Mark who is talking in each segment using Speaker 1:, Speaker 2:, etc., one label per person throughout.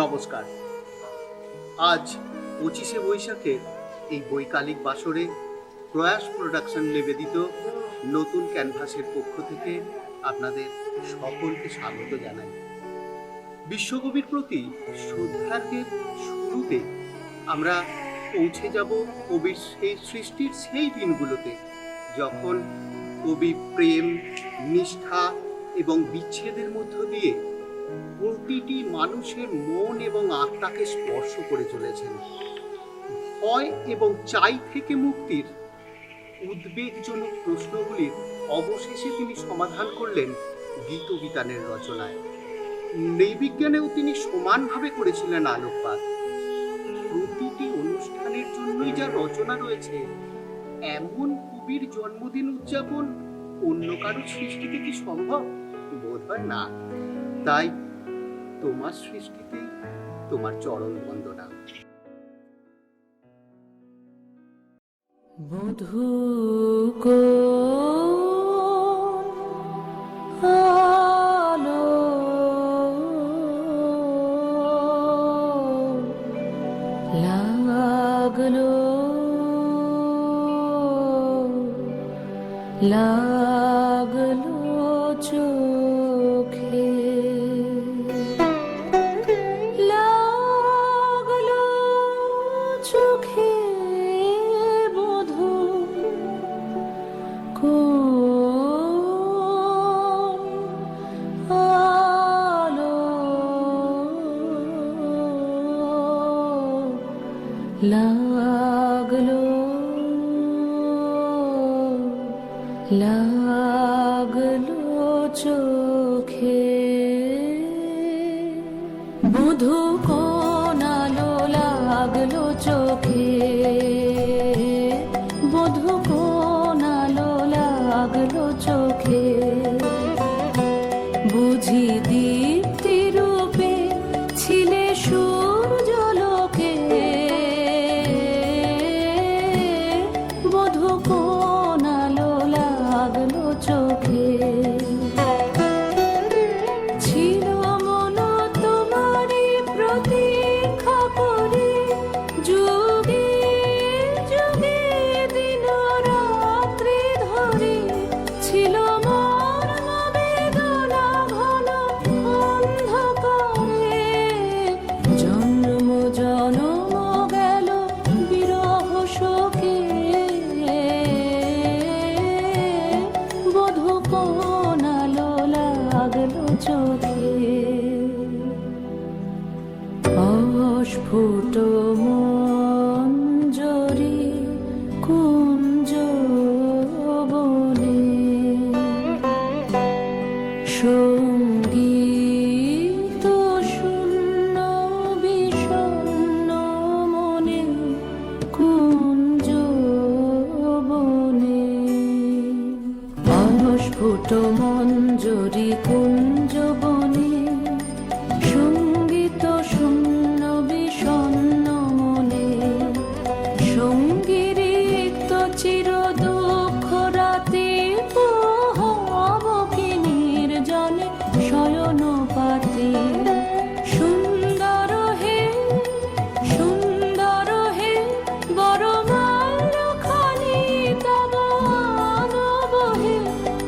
Speaker 1: নমস্কার। আজ 25শে বৈশাখের এই বৈকালিক বাসরে প্রয়াস প্রোডাকশন নিবেদিত নতুন ক্যানভাসের পক্ষ থেকে আপনাদের সকলকে স্বাগত জানাই। বিশ্বকবির প্রতি শ্রদ্ধার্ঘ্যের শুরুতে আমরা পৌঁছে যাব কবির সেই সৃষ্টির সেই দিনগুলোতে, যখন কবি প্রেম, নিষ্ঠা এবং বিচ্ছেদের মধ্য দিয়ে প্রতিটি মানুষের মন এবং আত্মাকে স্পর্শ করে চলেছেন। ভয় এবং চাই থেকে মুক্তির উদ্বেগজনক প্রশ্নগুলির অবশেষে তিনি সমাধান করলেন গীতবিতানের রচনায়। নৃবিজ্ঞানেও তিনি সমানভাবে করেছিলেন আলোকপাত। প্রতিটি অনুষ্ঠানের জন্যই যা রচনা রয়েছে, এমন কবির জন্মদিন উদযাপন অন্য কারো সৃষ্টিতে কি সম্ভব? বোধ হয় না। তাই তোমার সৃষ্টিতে তোমার চরণ বন্দনা।
Speaker 2: বধূ আলো লাগলো লাগলো চোখে, লাগলো চোখে বধূ কোন আলো লাগলো লাগলো চোখে, বধূ কোন আলো লাগলো চোখে, বধূ কোন আলো লাগলো চোখে, বুঝি দীপ্তি রূপে ছিলে সূর্যলোকে, বধূ কোন আলো লাগলো চোখে, ছিল মন তোমারই প্রতীক্ষা করে, যুগে যুগে দিন রাত্রি ধরে, ছিল মর্ম বেদনা ঘন অন্ধকারে, জন্ম জনম গেল বিরহ শোকে, বধূ কোন আলো লাগলো চোখে, অস্ফুট মঞ্জরি কুঞ্জ বনে, সঙ্গীত শূন্য বিষণ্ণ মনে কুঞ্জ বনে, অস্ফুট মঞ্জরি কুঞ্জ বনে, সঙ্গীত শূন্য বিষণ্ণ মনে, সঙ্গীরিক্ত চির দুঃখ রাতে হব কি নির্জনে শয়ন পাতে, সুন্দর হে বড় মাল্যখানি তব আনব হে,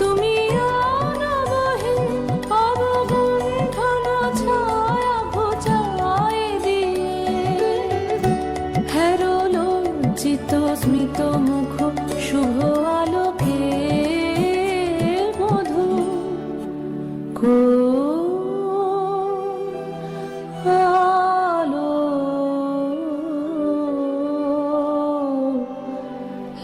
Speaker 2: তুমি আনব হে অবগুণ্ঠন ছায়া ঘোচায় দিয়ে, হেরো লজ্জিত স্মিত মুখ শুভ আলোকে, বধূ কোন আলো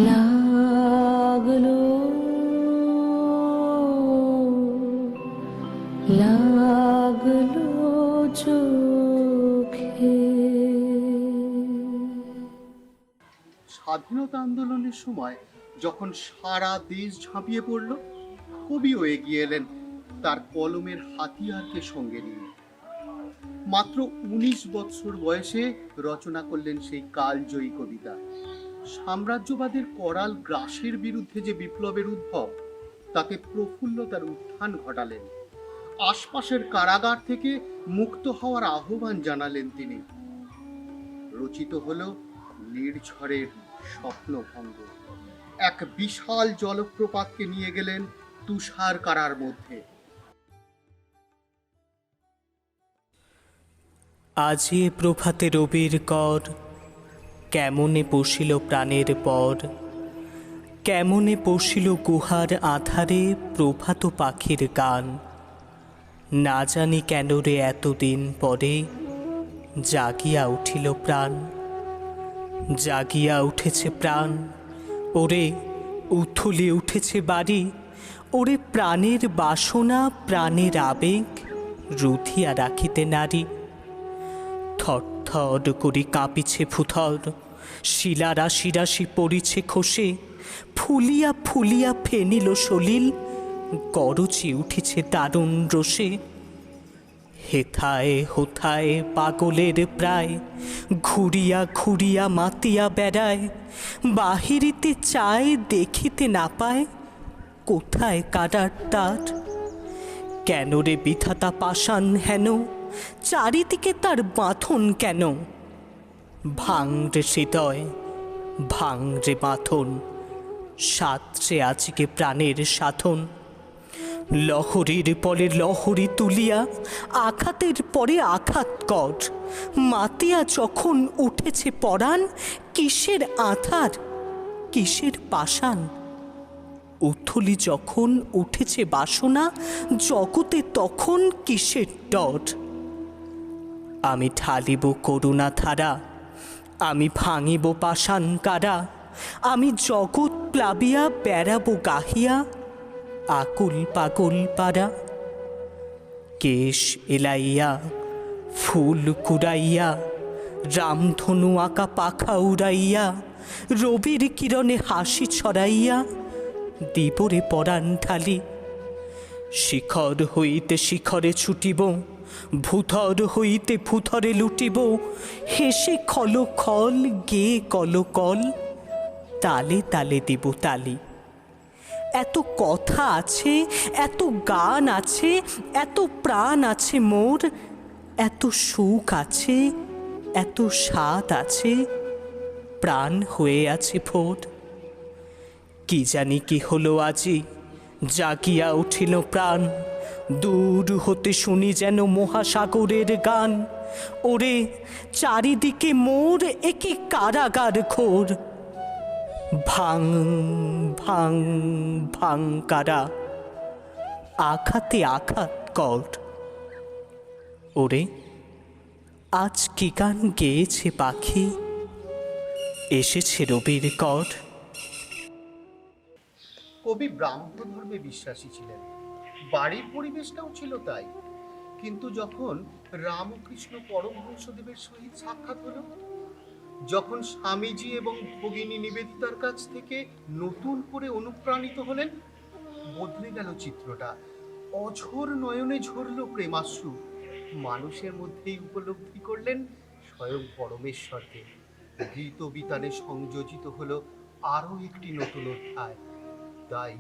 Speaker 2: লাগলো লাগলো চোখে।
Speaker 1: স্বাধীনতা আন্দোলনের সময় যখন সারা দেশ ঝাঁপিয়ে পড়ল, কবিও এগিয়ে এলেন তার কলমের হাতিয়ারকে সঙ্গে নিয়ে। মাত্র 19 বৎসর বয়সে রচনা করলেন সেই কালজয়ী কবিতা। সাম্রাজ্যবাদের করাল গ্রাসের বিরুদ্ধে যে বিপ্লবের উদ্ভব, তাতে প্রফুল্লতার উত্থান ঘটালেন। আশপাশের কারাগার থেকে মুক্ত হওয়ার আহ্বান জানালেন তিনি। রচিত হলো নির্ঝরের স্বপ্নভঙ্গ। এক বিশাল জলপ্রপাতকে নিয়ে গেলেন তুষার কারার মধ্যে।
Speaker 3: আজি প্রভাতে রবির কর, কেমনে পশিল প্রাণের পর, কেমনে পশিল গুহার আধারে প্রভাত পাখির গান। না জানি কেন রে এতদিন পরে জাগিয়া উঠিল প্রাণ, জাগিয়া উঠেছে প্রাণ। ওরে উথলে উঠেছে বাড়ি, ওরে প্রাণের বাসনা প্রাণের আবেগ রুধিয়া রাখিতে নারী। থরথর করি কাঁপিছে ভূথর, শিলা রাশি রাশি পড়িছে খসে, ফুলিয়া ফুলিয়া ফেনিল সলিল, গরজি উঠিছে দারুণ রোষে। হেথায় হোথায় পাগলের প্রায়, ঘুরিয়া ঘুরিয়া মাতিয়া বেড়ায়, বাহিরিতে চায় দেখিতে না পায়, কোথায় কারার তার। কেন রে বিধাতা পাষাণ হেন, চারিদিকে তার বাঁধন কেন। ভাঙ রে হৃদয়, ভাঙ রে বাঁধন, সাঁতরে আজকে প্রাণের সাধন। লহরীর পরে লহরী তুলিয়া আঘাতের পরে আঘাত কর। মাতিয়া যখন উঠেছে পরাণ, কিসের আধার কিসের পাষাণ। উথলি যখন উঠেছে বাসনা, জগতে তখন কিসের ডর। আমি ঢালিব করুণা ধারা, আমি ভাঙিব পাষাণ কারা, আমি জগৎ প্লাবিয়া বেড়াবো গাহিয়া আকুল পাগল পাড়া। কেশ এলাইয়া ফুল কুড়াইয়া, রামধনু আঁকা পাখা উড়াইয়া, রবির কিরণে হাসি ছড়াইয়া দিবরে পরাণ ঢালি। শিখর হইতে শিখরে ছুটিব, ভূধর হইতে ভূধরে লুটিব, হেসে খল খল গে কল কল, তালে তালে দিব তালি। এত কথা আছে, এত গান আছে, এত প্রাণ আছে মোর, এত সুখ আছে, এত স্বাদ আছে, প্রাণ হয়ে আছে ভোর। কি জানি কি হলো আজি, জাগিয়া উঠিল প্রাণ, দূর হতে শুনি যেন মহাসাগরের গান। ওরে চারিদিকে মোর একি কারাগার ঘোর, ভাঙ ভাঙ ভাঙ কারা, আঘাতে আঘাত কর। ওরে আজ কি গান গেয়েছে পাখি, এসেছে রবির কর।
Speaker 1: কবি ব্রাহ্ম ধর্মে বিশ্বাসী ছিলেন, বাড়ির পরিবেশটাও ছিল তাই। কিন্তু যখন রামকৃষ্ণ পরমহংসদেবের সহিত সাক্ষাৎ হলো, যখন স্বামীজি এবং ভগিনী নিবেদিতার কাছ থেকে নতুন করে অনুপ্রাণিত হলেন, বদলে গেল চিত্রটা। অঝোর নয়নে ঝরল প্রেমাশ্রু, মানুষের মধ্যেই উপলব্ধি করলেন স্বয়ং পরমেশ্বরকে। গীত বিতানে সংযোজিত হলো আরো একটি নতুন অধ্যায়, তাই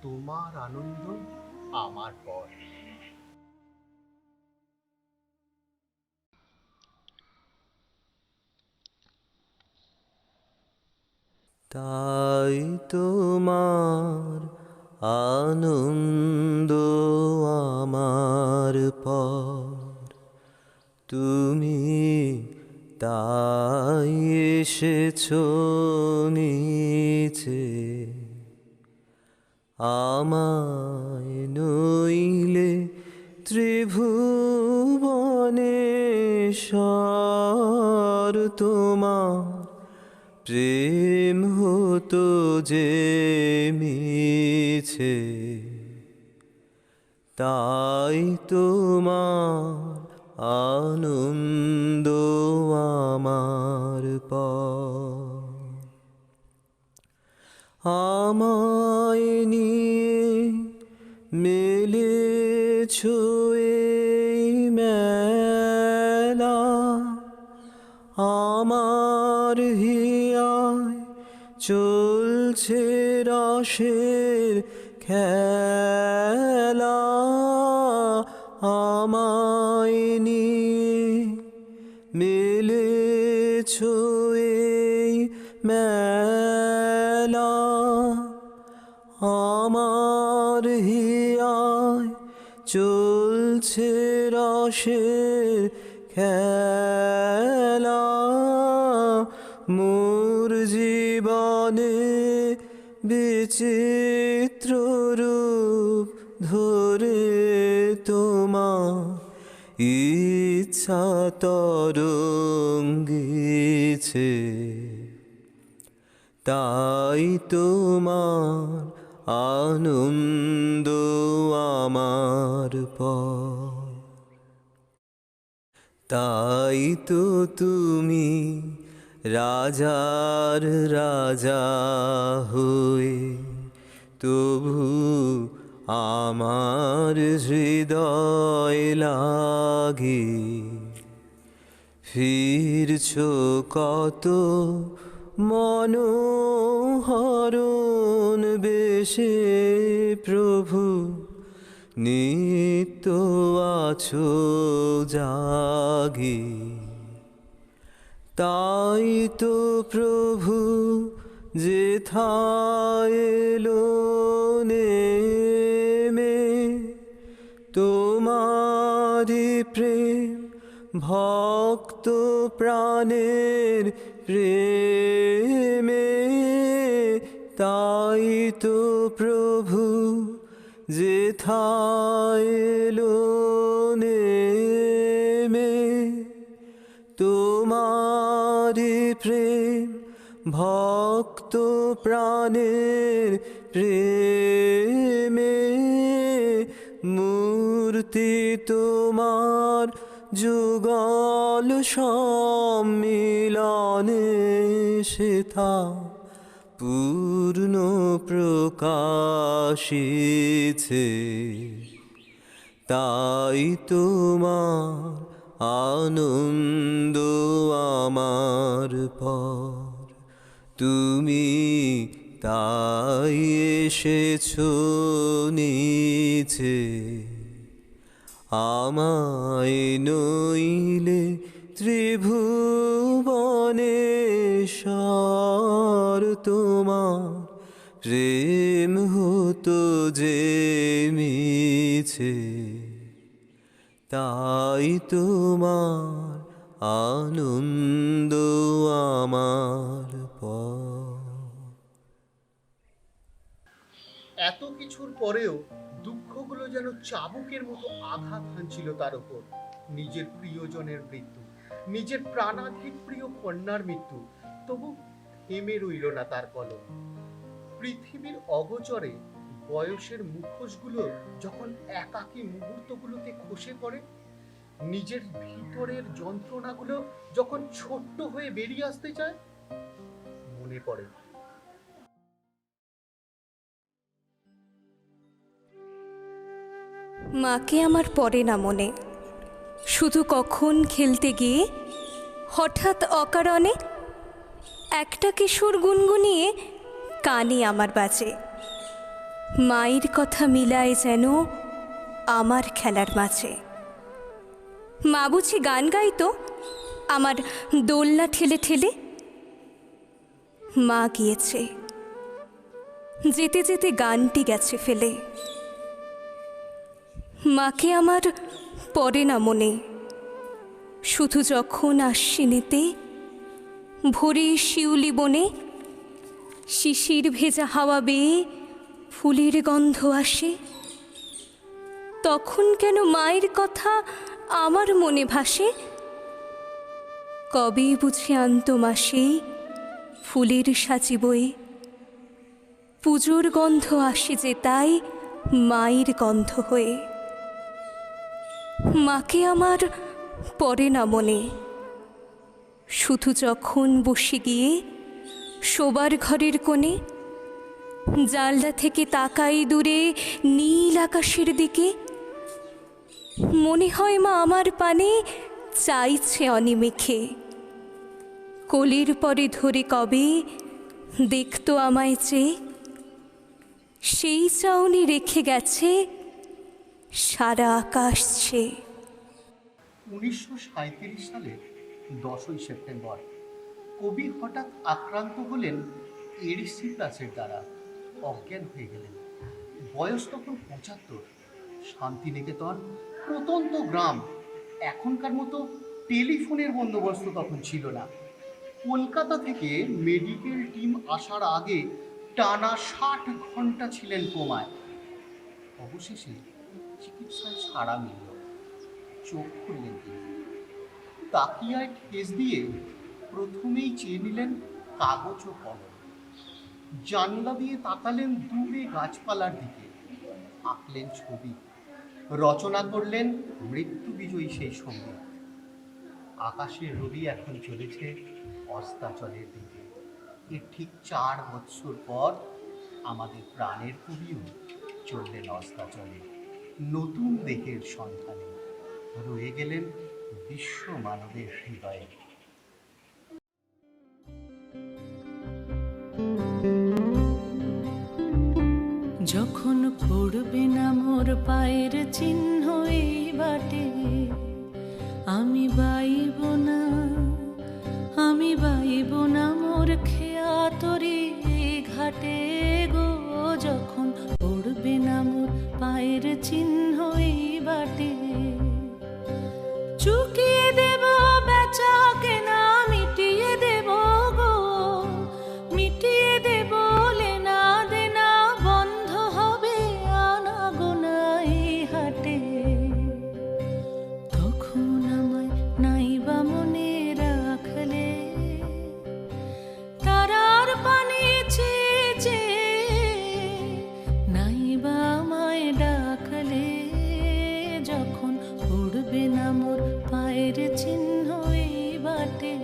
Speaker 1: তোমার আনন্দ আমার পর।
Speaker 4: তাই তোমার আনন্দ আমার পর, তুমি তাই এসেছো নিচে। আমায় নইলে ত্রিভুবনেশ্বর তোমার প্রেম হতো যে মিছে, তাই তোমার আনন্দ আমার পর। আমায় নিয়ে মেলেছ এই মেলা, আমার হিয়ায় চলছে রসের খেলা। আমায় নিয়ে মেলেছ এই মেলা, আমার হিয়ায় চলছে রসের খেলা। মোর জীবনে বিচিত্র রূপ ধরে তোমার ইচ্ছা তরঙ্গিছে, তাই তোমার আনন্দ আমার পর। তাই তো তুমি রাজার রাজা হয়ে তবু আমার হৃদয় লাগে। ফিরছ কত মনোহরণ বেশে প্রভু, নিত্য আছো জাগে। তাই তো প্রভু যেথায় এলো নেমে, তোমারি প্রেম ভক্ত প্রাণের প্রেমে। তাই তো প্রভু যেথায় এলো নেমে, তোমারি প্রেম ভক্ত প্রাণের প্রেমে। মূর্তি তোমার যুগল সম্মিলনে সেথা পূর্ণ প্রকাশিছে, তাই তোমার আনন্দ আমার পর। তুমি তাই এসেছো নিচে, আমায় নইলে ত্রিভুবনেশ্বর তোমার প্রেম হতো যে মিছে, তাই তোমার আনন্দ আমার পর।
Speaker 1: এত কিছুর পরেও দুঃখগুলো যেন চাবুকের মতো আঘাত হানছিল তার উপর। নিজের প্রিয়জনের মৃত্যু, নিজের প্রাণাধিক প্রিয় কন্যার মৃত্যু, তবু থেমে রইল না তার কলম। পৃথিবীর অগোচরে বয়সের মুখোশগুলো যখন একাকী মুহূর্তগুলোতে খসে পড়ে, নিজের ভিতরের যন্ত্রণাগুলো যখন ছোট্ট হয়ে বেরিয়ে আসতে চায়, মনে পড়ে
Speaker 2: মাকে আমার পড়ে না মনে, শুধু কখন খেলতে গিয়ে হঠাৎ অকারণে একটা কিশোর গুনগুনিয়ে কানে আমার বাজে। মায়ের কথা মিলায় যেন আমার খেলার মাঝে। মা বুঝি গান গাইতো আমার দোলনা ঠেলে ঠেলে। মা গিয়েছে, যেতে যেতে গানটি গেছে ফেলে। মাকে আমার পড়ে না মনে, শুধু যখন আশ্বিনেতে ভোরে শিউলি বনে শিশির ভেজা হাওয়া বেয়ে ফুলের গন্ধ আসে, তখন কেন মায়ের কথা আমার মনে ভাসে। কবে বুঝি আনত মাসে ফুলের সাজি বয়ে। পুজোর গন্ধ আসে যে তাই মায়ের গন্ধ হয়ে। মাকে আমার পড়ে না মনে, শুধু যখন বসে গিয়ে শোবার ঘরের কোণে জানলা থেকে তাকাই দূরে নীল আকাশের দিকে, মনে হয় মা আমার পানে চাইছে অনিমেষে। কোলের পরে ধরে কবে দেখতো আমায় চেয়ে, সেই চাউনি রেখে গেছে সারা আকাশ ছে।
Speaker 1: 1937 সালে 10ই সেপ্টেম্বর কবি হঠাৎ আক্রান্ত হলেন এরিসিপ্লাসের দ্বারা, অজ্ঞান হয়ে গেলেন। বয়স তখন 75। শান্তিনিকেতন প্রত্যন্ত গ্রাম, এখনকার মতো টেলিফোনের বন্দোবস্ত তখন ছিল না। কলকাতা থেকে মেডিকেল টিম আসার আগে টানা 60 ঘন্টা ছিলেন কোমায়। অবশেষে চিকিৎসায় সাড়া মিলল, চোখ খুললেন তিনি। তাকিয়ায় ঠেস দিয়ে প্রথমেই চেয়ে নিলেন কাগজ ও কলম। জানলা দিয়ে তাকালেন দূরে গাছপালার দিকে, আঁকলেন ছবি, রচনা করলেন মৃত্যু বিজয়ী সেই সঙ্গীত। আকাশের রবি এখন চলেছে অস্তাচলের দিকে। এর ঠিক 4 বৎসর পর আমাদের প্রাণের কবিও চললেন অস্তাচলে, নতুন দেহের সন্ধানে। রয়ে গেলেন বিশ্ব মানবের হৃদয়ে।
Speaker 5: যখন পড়বে না মোর পায়ের চিহ্ন এই বাটে, আমি বাইব না, আমি বাইব না মোর খেয়া তরি ঘাটে গো। যখন পড়বে না মোর পায়ের চিহ্ন এই বাটে, চুকিয়ে দেব বেচা কেনা, মিটিয়ে দেব গো, মিটিয়ে দেব লেনা দেনা, বন্ধ হবে আনা গোনা এই হাটে। তখন আমায় নাইবা মনে রাখলে, তারার পানি চেয়ে চেয়ে নাইবা আমায় ডাকলে। যখন পড়বে না মোর পায়ের চিহ্ন এই বাটে,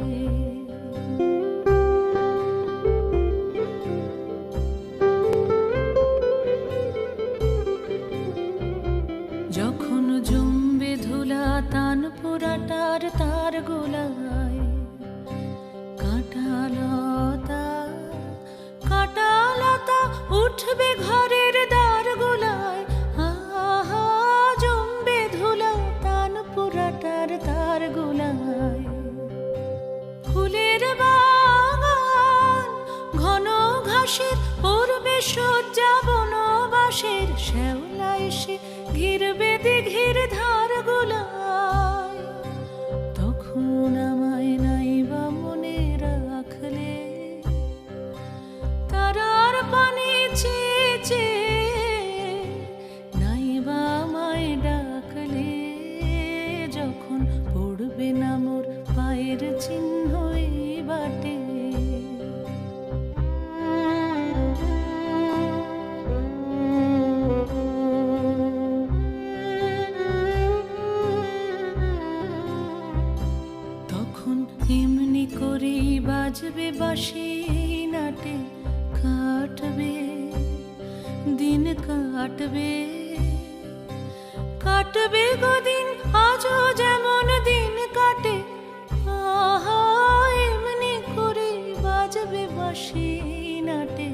Speaker 5: যখন জমবে ধুলা তান পোড়াটার তার গোলায়, কাঁটালতা কাঁটালতা উঠবে ঘরের দ্বার গোলায়। আহা জমবে ধুলা তান পোড়াটার তার গোলায়। ফুলের বাগান ঘন ঘাসের পূর্বে সজ্জা বনবাসের, শ্যাওলা এসে ঘিরবে দিঘির ধার গোলায়। তখন আমায় নাইবা মনে রাখলে, তারার পানি চেয়ে চেয়ে নাইবা আমায় ডাকলে। যখন পড়বে না মোর পায়ের চিহ্ন এই বাটে, তখন এমনি করেই বাজবে বাঁশি নাটে, কাটবে দিন কাটবে, কাটবে গদিন আজও যেমন দিন কাটে। আহা এমনি করে বাজবে বাঁশি নাটে,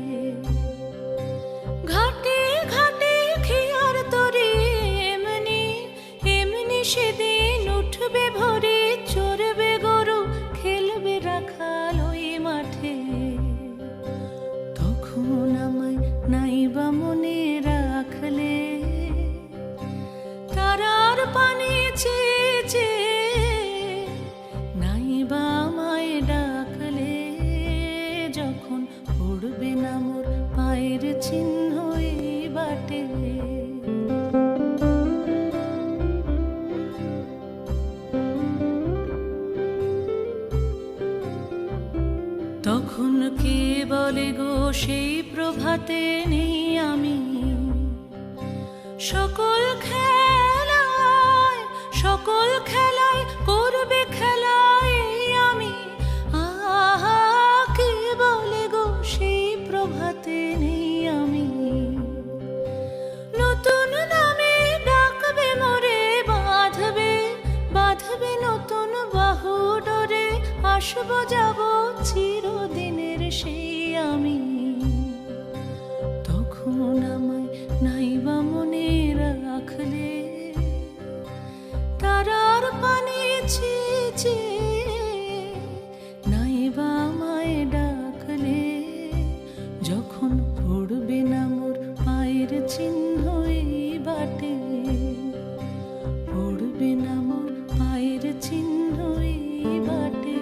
Speaker 5: ঘাটে ঘাটে খেয়ার তরি এমনি এমনি সেদিন উঠবে ভরে, চড়বে গরু খেলবে রাখাল ওই মাঠে। তখন আমায় নাইবা মনে রাখলে, তারার পানি চেয়ে চেয়ে নাইবা আমায় ডাকলে। যখন পড়বে না মোর পায়ের চিহ্ন এই বাটে, তখন কে বলে গো সেই প্রভাতে নেই আমি, সকল খেলায় করবে খেলায় আমি, আহা কে বলে গো সেই প্রভাতে নেই আমি। নতুন নামে ডাকবে মোরে, বাঁধবে নতুন বাহু ডোরে, আসবো যাব চিরদিনের সেই আমি। তখন আমায় নাইবা মনে রাখলে, তারার পানে চেয়ে নাইবা আমায় ডাকলে, যখন পড়বে না মোর পায়ের চিহ্ন এই বাটে, পড়বে না মোর পায়ের চিহ্ন এই বাটে।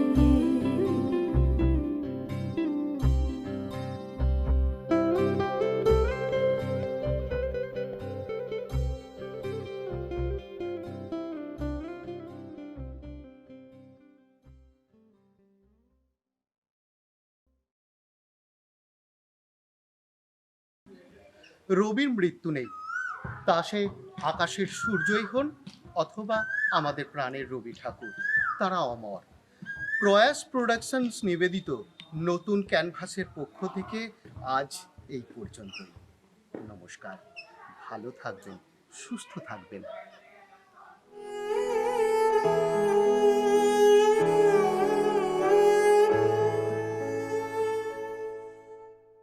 Speaker 1: রবির মৃত্যু নেই, তা সে আকাশের সূর্যই হন অথবা আমাদের প্রাণের রবি ঠাকুর, তারা অমর। প্রয়াস প্রোডাকশনস নিবেদিত নতুন ক্যানভাসের পক্ষ থেকে আজ এই পর্যন্তই। নমস্কার, ভালো থাকবেন, সুস্থ থাকবেন।